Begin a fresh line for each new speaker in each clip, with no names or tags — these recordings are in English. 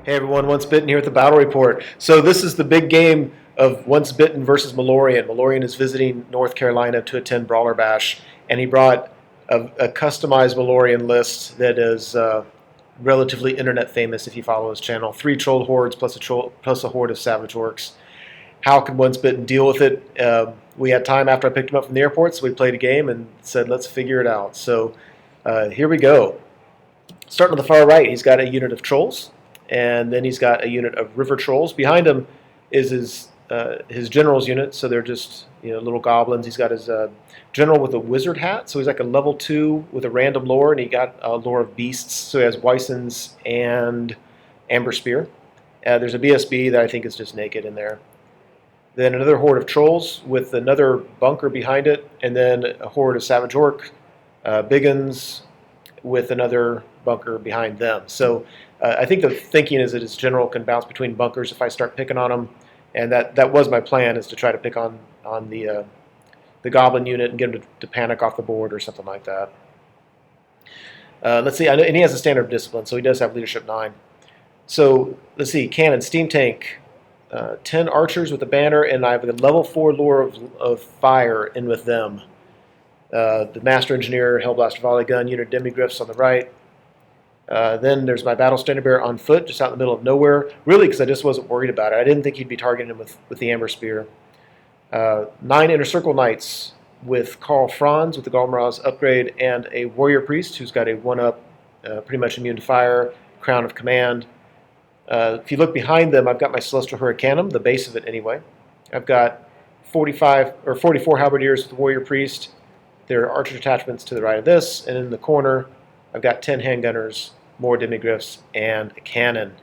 Hey everyone, Once Bitten here at the Battle Report. So this is the big game of Once Bitten versus Malorian. Malorian is visiting North Carolina to attend Brawler Bash, and he brought a customized Malorian list that is relatively internet famous if you follow his channel. 3 troll hordes plus a horde of savage orcs. How could Once Bitten deal with it? We had time after I picked him up from the airport, so we played a game and said, let's figure it out. So here we go. Starting on the far right, he's got a unit of trolls. And then he's got a unit of river trolls. Behind him is his general's unit, so they're just little goblins. He's got his general with a wizard hat, so he's like a level 2 with a random lore, and he got a lore of beasts, so he has Wysons and Amber Spear. There's a BSB that I think is just naked in there. Then another horde of trolls with another bunker behind it, and then a horde of savage orc, biggins with another bunker behind them. So I think the thinking is that his general can bounce between bunkers if I start picking on him, and that was my plan, is to try to pick on the goblin unit and get him to panic off the board or something like that. Let's see, and he has a standard of discipline, so he does have leadership 9. So let's see, cannon, steam tank, 10 archers with a banner, and I have a level 4 lore of fire in with them. The master engineer, hellblaster volley gun, unit demigriffs on the right. Then there's my battle standard bearer on foot, just out in the middle of nowhere. Really, because I just wasn't worried about it. I didn't think he'd be targeting him with the Amber Spear. 9 Inner Circle Knights with Karl Franz with the Galmaraz upgrade, and a Warrior Priest who's got a 1-up, pretty much immune to fire, Crown of Command. If you look behind them, I've got my Celestial Hurricanum, the base of it anyway. I've got 44 Halberdiers with the Warrior Priest. There are archer attachments to the right of this, and in the corner, I've got 10 handgunners, more demigriffs, and a cannon.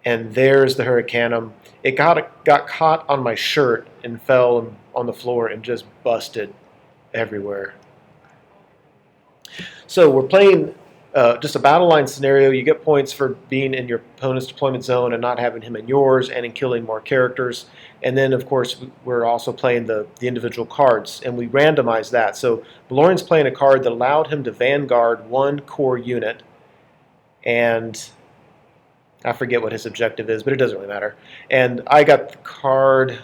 And there's the Hurricanum. It got caught on my shirt and fell on the floor and just busted everywhere. So we're playing just a battle line scenario. You get points for being in your opponent's deployment zone and not having him in yours, and in killing more characters. And then, of course, we're also playing the individual cards, and we randomize that. So Malorian's playing a card that allowed him to vanguard 1 core unit, and I forget what his objective is, but it doesn't really matter. And I got the card,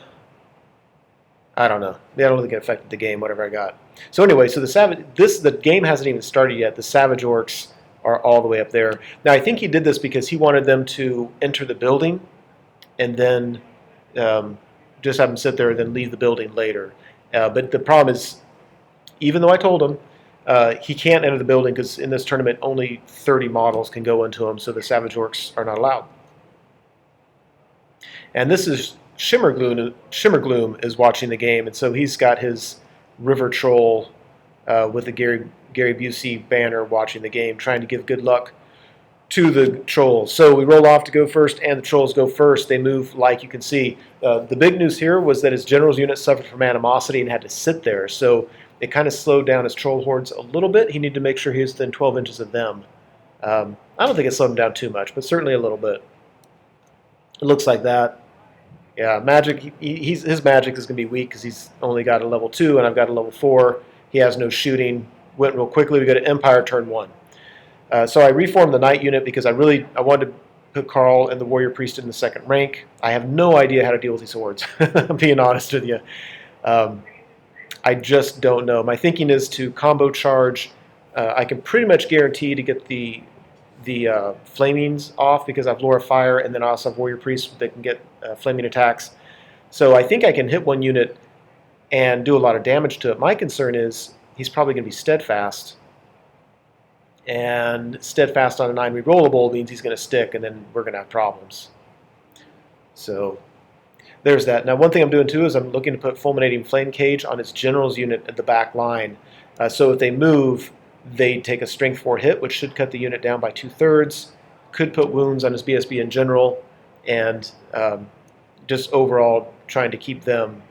I don't know. I don't think it affected the game, whatever I got. So anyway, so the game hasn't even started yet. The Savage Orcs are all the way up there. Now, I think he did this because he wanted them to enter the building and then just have them sit there and then leave the building later. But the problem is, even though I told him, he can't enter the building because in this tournament only 30 models can go into him, so the Savage Orcs are not allowed. And this is Shimmergloom is watching the game, and so he's got his River Troll with the Gary Busey banner watching the game, trying to give good luck to the trolls. So we roll off to go first, and the trolls go first. They move, like you can see. The big news here was that his general's unit suffered from animosity and had to sit there, so it kind of slowed down his troll hordes a little bbit. He needed to make sure he was within 12 inches of them. I don't think it slowed him down too much, but certainly a little bit. It looks like that. Yeah, magic. His magic is going to be weak because he's only got a level 2, and I've got a level 4. He has no shooting. Went real quickly. We go to Empire turn 1. So I reformed the Knight unit because I wanted to put Karl and the Warrior Priest in the 2nd rank. I have no idea how to deal with these hordes. I'm being honest with you. I just don't know. My thinking is to combo charge. I can pretty much guarantee to get the flamings off because I have Lore of Fire, and then I also have Warrior Priest that can get flaming attacks. So I think I can hit one unit and do a lot of damage to it. My concern is he's probably going to be steadfast, and steadfast on a 9 rerollable means he's going to stick, and then we're going to have problems. So there's that. Now, one thing I'm doing too is I'm looking to put Fulminating Flame Cage on his general's unit at the back line. So if they move, they take a Strength 4 hit, which should cut the unit down by 2/3. Could put wounds on his BSB in general, and just overall trying to keep them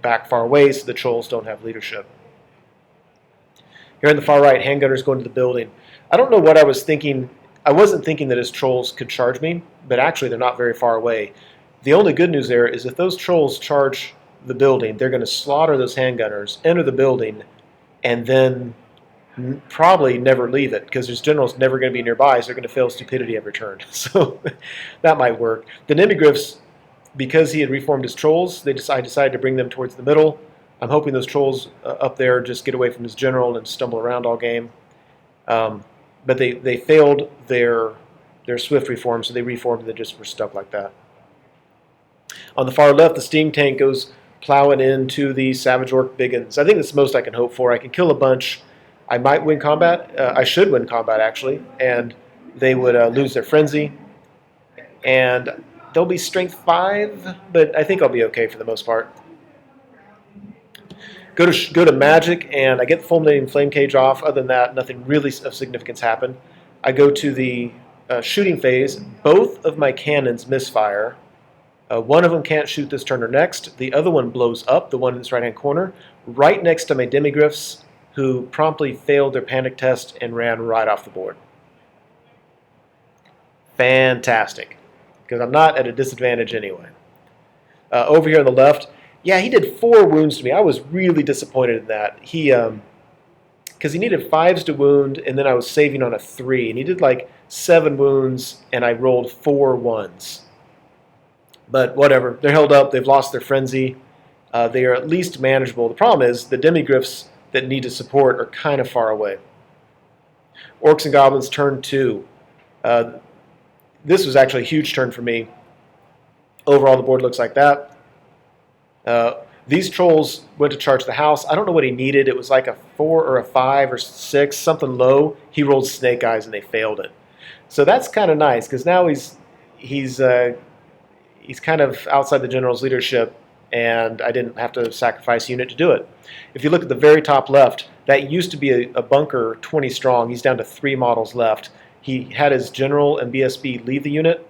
back far away so the trolls don't have leadership. Here on the far right, handgunners going to the building. I don't know what I was thinking. I wasn't thinking that his trolls could charge me, but actually they're not very far away. The only good news there is if those trolls charge the building, they're going to slaughter those handgunners, enter the building, and then probably never leave it because his general's never going to be nearby, so they're going to fail stupidity every turn. So that might work. The Nimigriffs, because he had reformed his trolls, I decided to bring them towards the middle. I'm hoping those trolls up there just get away from his general and stumble around all game. But they failed their swift reform, so they reformed and they just were stuck like that. On the far left, the steam tank goes plowing into the Savage Orc Biggins. I think that's the most I can hope for. I can kill a bunch. I might win combat. I should win combat, actually. And they would lose their frenzy. And they'll be strength 5, but I think I'll be okay for the most part. Go to magic, and I get the fulminating flame cage off. Other than that, nothing really of significance happened. I go to the shooting phase. Both of my cannons misfire. One of them can't shoot this turn or next. The other one blows up, the one in this right-hand corner, right next to my demigriffs, who promptly failed their panic test and ran right off the board. Fantastic, because I'm not at a disadvantage anyway. Over here on the left, yeah, he did 4 wounds to me. I was really disappointed in that. Because he needed 5s to wound, and then I was saving on a 3, and he did like 7 wounds, and I rolled 4 1s. But whatever, they're held up, they've lost their frenzy, they are at least manageable. The problem is the demigriffs that need to support are kind of far away. Orcs and Goblins, turn 2. This was actually a huge turn for me. Overall, the board looks like that. These trolls went to charge the house. I don't know what he needed. It was like a 4 or a 5 or 6, something low. He rolled snake eyes and they failed it. So that's kind of nice because now he's kind of outside the general's leadership, and I didn't have to sacrifice a unit to do it. If you look at the very top left, that used to be a bunker 20 strong. He's down to 3 models left. He had his general and BSB leave the unit.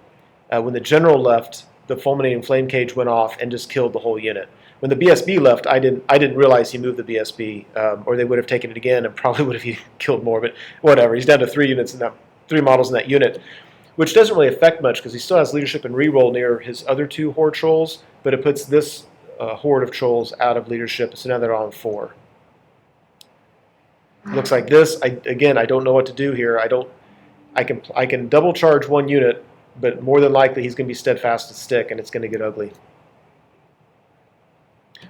When the general left, the fulminating flame cage went off and just killed the whole unit. When the BSB left, I didn't realize he moved the BSB, or they would have taken it again and probably would have killed more. But whatever, he's down to 3 units in that 3 models in that unit, which doesn't really affect much because he still has leadership and reroll near his other 2 horde trolls. But it puts this horde of trolls out of leadership, so now they're on 4. Looks like this. I don't know what to do here. I can double charge 1 unit, but more than likely he's going to be steadfast to stick, and it's going to get ugly.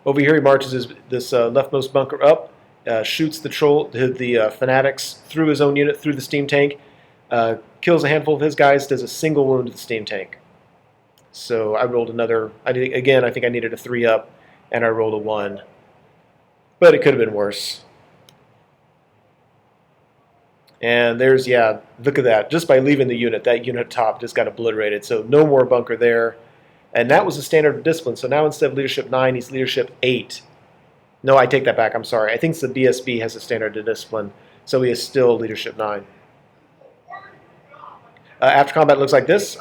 Over here he marches this leftmost bunker up, shoots the fanatics through his own unit, through the steam tank, kills a handful of his guys, does a single wound to the steam tank. So I rolled another, I think I needed a 3 up, and I rolled a 1. But it could have been worse. And there's, yeah, look at that. Just by leaving the unit, that unit top just got obliterated. So no more bunker there. And that was the standard of discipline. So now instead of leadership 9, he's leadership 8. No, I take that back. I'm sorry. I think the BSB has a standard of discipline. So he is still leadership 9. After combat, it looks like this.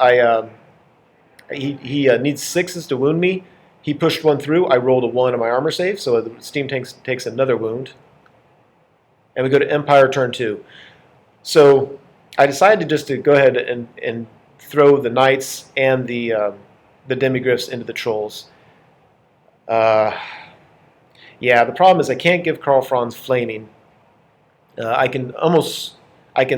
He needs 6s to wound me. He pushed 1 through. I rolled a 1 on my armor save. So the steam tank takes another wound. And we go to Empire turn 2. So I decided just to go ahead and throw the knights and the demigriffs into the trolls. Yeah, the problem is I can't give Karl Franz flaming. I can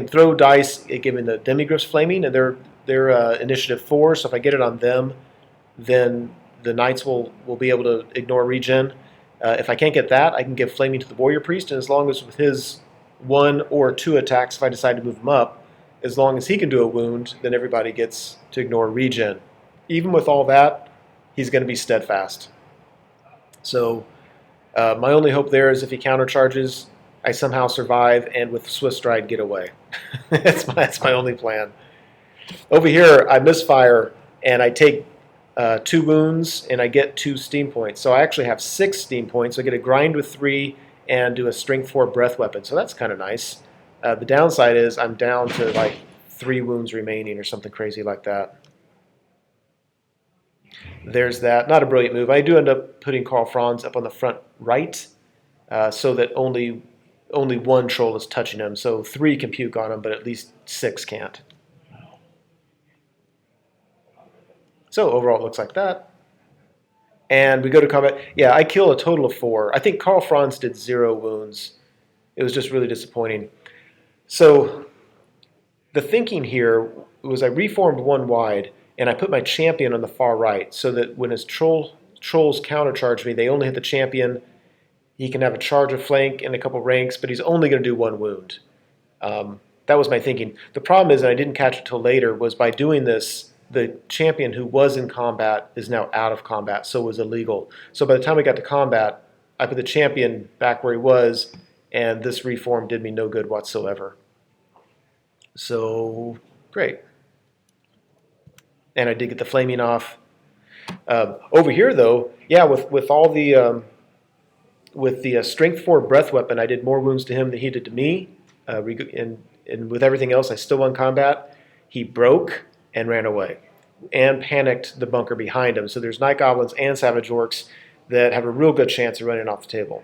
throw dice at giving the demigriffs flaming, and they're initiative 4. So if I get it on them, then the knights will be able to ignore regen. If I can't get that, I can give flaming to the warrior priest, and as long as with his 1 or 2 attacks, if I decide to move him up, as long as he can do a wound, then everybody gets to ignore regen. Even with all that, he's going to be steadfast. So my only hope there is if he countercharges, I somehow survive and with Swift Stride get away. that's my only plan. Over here, I misfire and I take 2 wounds and I get 2 steam points. So I actually have 6 steam points. So I get a grind with 3 and do a strength 4 breath weapon. So that's kind of nice. The downside is I'm down to like 3 wounds remaining or something crazy like that. There's that. Not a brilliant move. I do end up putting Karl Franz up on the front right so that only 1 troll is touching him. So 3 can puke on him, but at least 6 can't. So overall it looks like that. And we go to combat. Yeah, I kill a total of 4. I think Karl Franz did 0 wounds. It was just really disappointing. So the thinking here was I reformed one wide, and I put my champion on the far right, so that when his trolls countercharge me, they only hit the champion. He can have a charge of flank and a couple ranks, but he's only going to do one wound. That was my thinking. The problem is, and I didn't catch it till later, was by doing this, the champion who was in combat is now out of combat, so it was illegal. So by the time we got to combat, I put the champion back where he was, and this reform did me no good whatsoever. So, great. And I did get the flaming off. Over here, though, yeah, with all the strength 4 breath weapon, I did more wounds to him than he did to me. And with everything else, I still won combat. He broke and ran away and panicked the bunker behind him. So there's Night Goblins and Savage Orcs that have a real good chance of running off the table.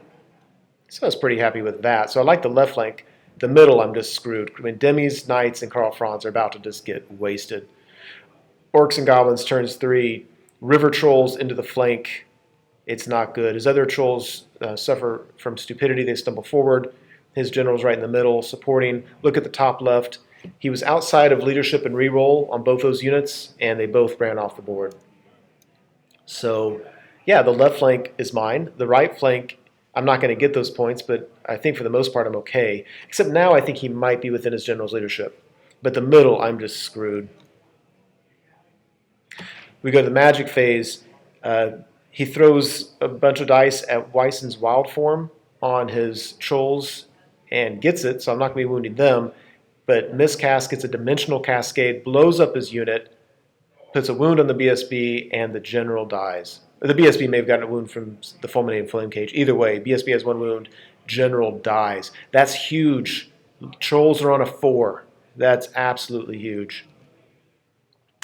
So I was pretty happy with that. So I like the left flank. The middle, I'm just screwed. I mean, Demis, Knights, and Karl Franz are about to just get wasted. Orcs and Goblins turns 3. River Trolls into the flank. It's not good. His other trolls suffer from stupidity. They stumble forward. His general's right in the middle, supporting. Look at the top left. He was outside of leadership and reroll on both those units, and they both ran off the board. So, yeah, the left flank is mine. The right flank, I'm not going to get those points, but I think for the most part I'm okay. Except now I think he might be within his general's leadership. But the middle, I'm just screwed. We go to the magic phase. He throws a bunch of dice at Weissen's wild form on his trolls and gets it, so I'm not going to be wounding them. But miscast, gets a dimensional cascade, blows up his unit, puts a wound on the BSB, and the general dies. The BSB may have gotten a wound from the fulminating flame cage. Either way, BSB has 1 wound, general dies. That's huge. Trolls are on a 4. That's absolutely huge.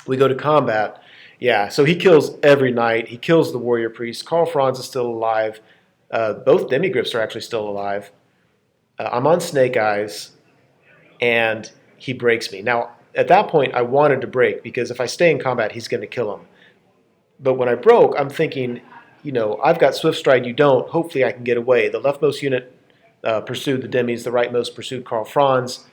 We go to combat. Yeah, so he kills every knight. He kills the warrior priest. Karl Franz is still alive. Both demigryphs are actually still alive. I'm on Snake Eyes, and he breaks me. Now, at that point, I wanted to break, because if I stay in combat, he's going to kill him. But when I broke, I'm thinking, I've got Swift Stride, you don't. Hopefully I can get away. The leftmost unit pursued the Demis. The rightmost pursued Karl Franz.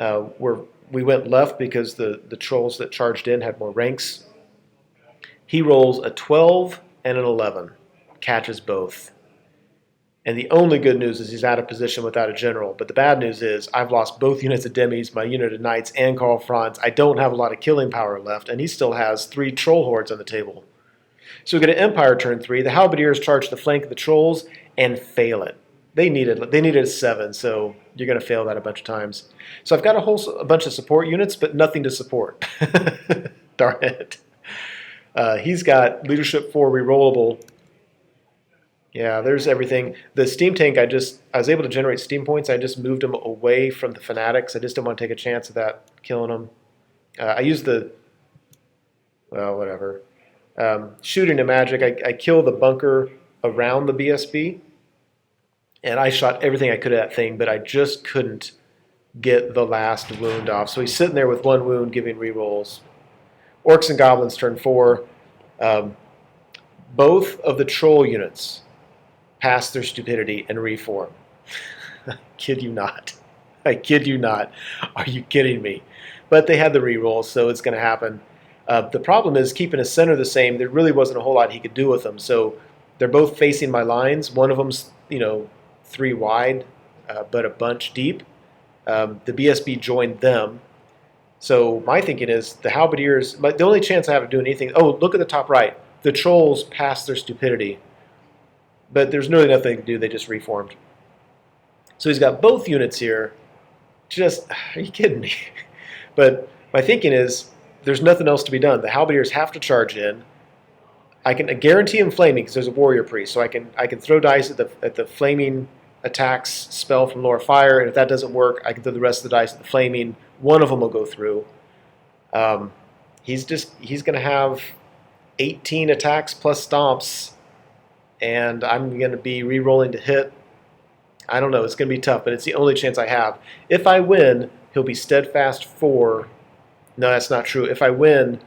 We went left because the trolls that charged in had more ranks. He rolls a 12 and an 11. Catches both. And the only good news is he's out of position without a general. But the bad news is I've lost both units of Demis, my unit of Knights, and Karl Franz. I don't have a lot of killing power left, and he still has 3 troll hordes on the table. So we get an Empire turn 3. The Halberdiers charge the flank of the trolls and fail it. They needed a 7, so you're going to fail that a bunch of times. So I've got a bunch of support units, but nothing to support. Darn it. He's got leadership 4 rerollable. Yeah, there's everything. The steam tank, I was able to generate steam points. I just moved them away from the fanatics. I just didn't want to take a chance of that killing them. I used whatever. Shooting a magic, I killed the bunker around the BSB, and I shot everything I could at that thing, but I just couldn't get the last wound off. So he's sitting there with 1 wound, giving rerolls. Orcs and Goblins turn 4. Both of the troll units pass their stupidity and reform. I kid you not. I kid you not. Are you kidding me? But they had the rerolls, so it's going to happen. The problem is keeping his center the same. There really wasn't a whole lot he could do with them. So they're both facing my lines. One of them's 3 wide, but a bunch deep. The BSB joined them. So my thinking is the Halberdiers, but the only chance I have of doing anything, look at the top right. The trolls passed their stupidity. But there's really nothing they can do. They just reformed. So he's got both units here. Are you kidding me? But my thinking is there's nothing else to be done. The Halberdiers have to charge in. I can guarantee him flaming because there's a warrior priest. So I can throw dice at the flaming attacks spell from Lower Fire, and if that doesn't work, I can throw the rest of the dice at the flaming. One of them will go through. He's going to have 18 attacks plus stomps, and I'm going to be re-rolling to hit. I don't know. It's going to be tough, but it's the only chance I have. If I win, he'll be steadfast 4. No, that's not true. If I win,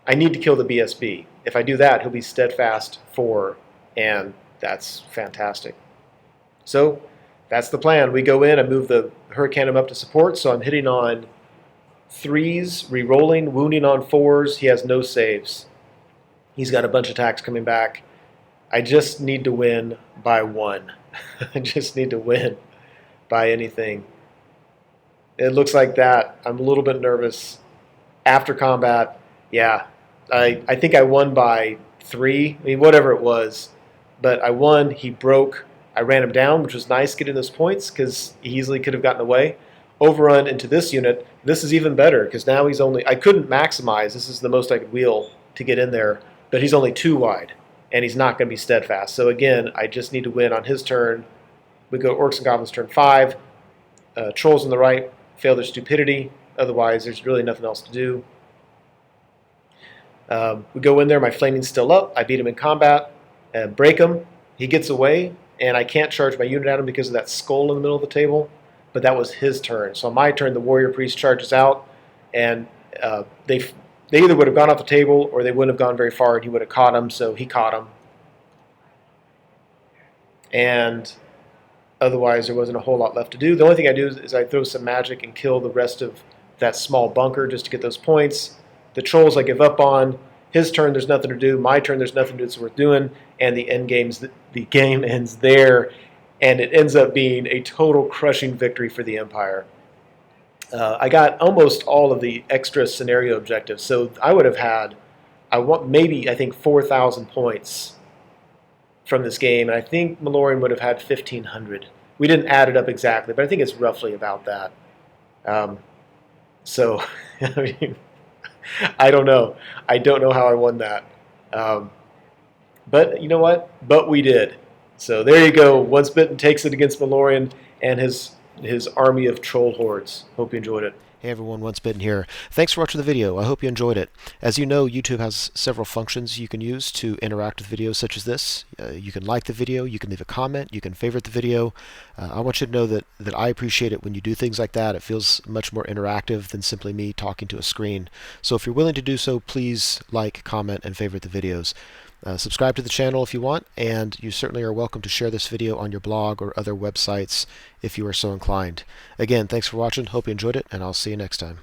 I need to kill the BSB. If I do that, he'll be steadfast 4, and that's fantastic. So That's the plan. We go in, I move the Hurricanum up to support, so I'm hitting on 3s, re-rolling, wounding on 4s. He has no saves. He's got a bunch of attacks coming back. I just need to win by 1. I just need to win by anything. It looks like that. I'm a little bit nervous. After combat, yeah, I think I won by 3. I mean, whatever it was. But I won. He broke. I ran him down, which was nice getting those points because he easily could have gotten away. Overrun into this unit. This is even better because now he's only... I couldn't maximize. This is the most I could wheel to get in there. But he's only 2 wide. And he's not going to be steadfast. So again, I just need to win on his turn. We go Orcs and Goblins turn 5. Trolls on the right fail their stupidity. Otherwise, there's really nothing else to do. We go in there. My flaming's still up. I beat him in combat and break him. He gets away, and I can't charge my unit at him because of that skull in the middle of the table. But that was his turn. So on my turn, the warrior priest charges out, and they either would have gone off the table or they wouldn't have gone very far, and he would have caught him. So he caught him. And otherwise, there wasn't a whole lot left to do. The only thing I do is I throw some magic and kill the rest of that small bunker just to get those points. The trolls I give up on. His turn, there's nothing to do. My turn, there's nothing that's worth doing. And the game ends there. And it ends up being a total crushing victory for the Empire. I got almost all of the extra scenario objectives. So I would have had, I think 4,000 points from this game, and I think Malorian would have had 1,500. We didn't add it up exactly, but I think it's roughly about that. So, I mean, I don't know. I don't know how I won that. But you know what? But we did. So there you go. Once Bitten takes it against Malorian and his army of troll hordes. Hope you enjoyed it.
Hey everyone, Once Bitten here. Thanks for watching the video. I hope you enjoyed it. As you know, YouTube has several functions you can use to interact with videos such as this. You can like the video, you can leave a comment, you can favorite the video. I want you to know that I appreciate it when you do things like that. It feels much more interactive than simply me talking to a screen. So if you're willing to do so, please like, comment, and favorite the videos. Subscribe to the channel if you want, and you certainly are welcome to share this video on your blog or other websites if you are so inclined. Again, thanks for watching, hope you enjoyed it, and I'll see you next time.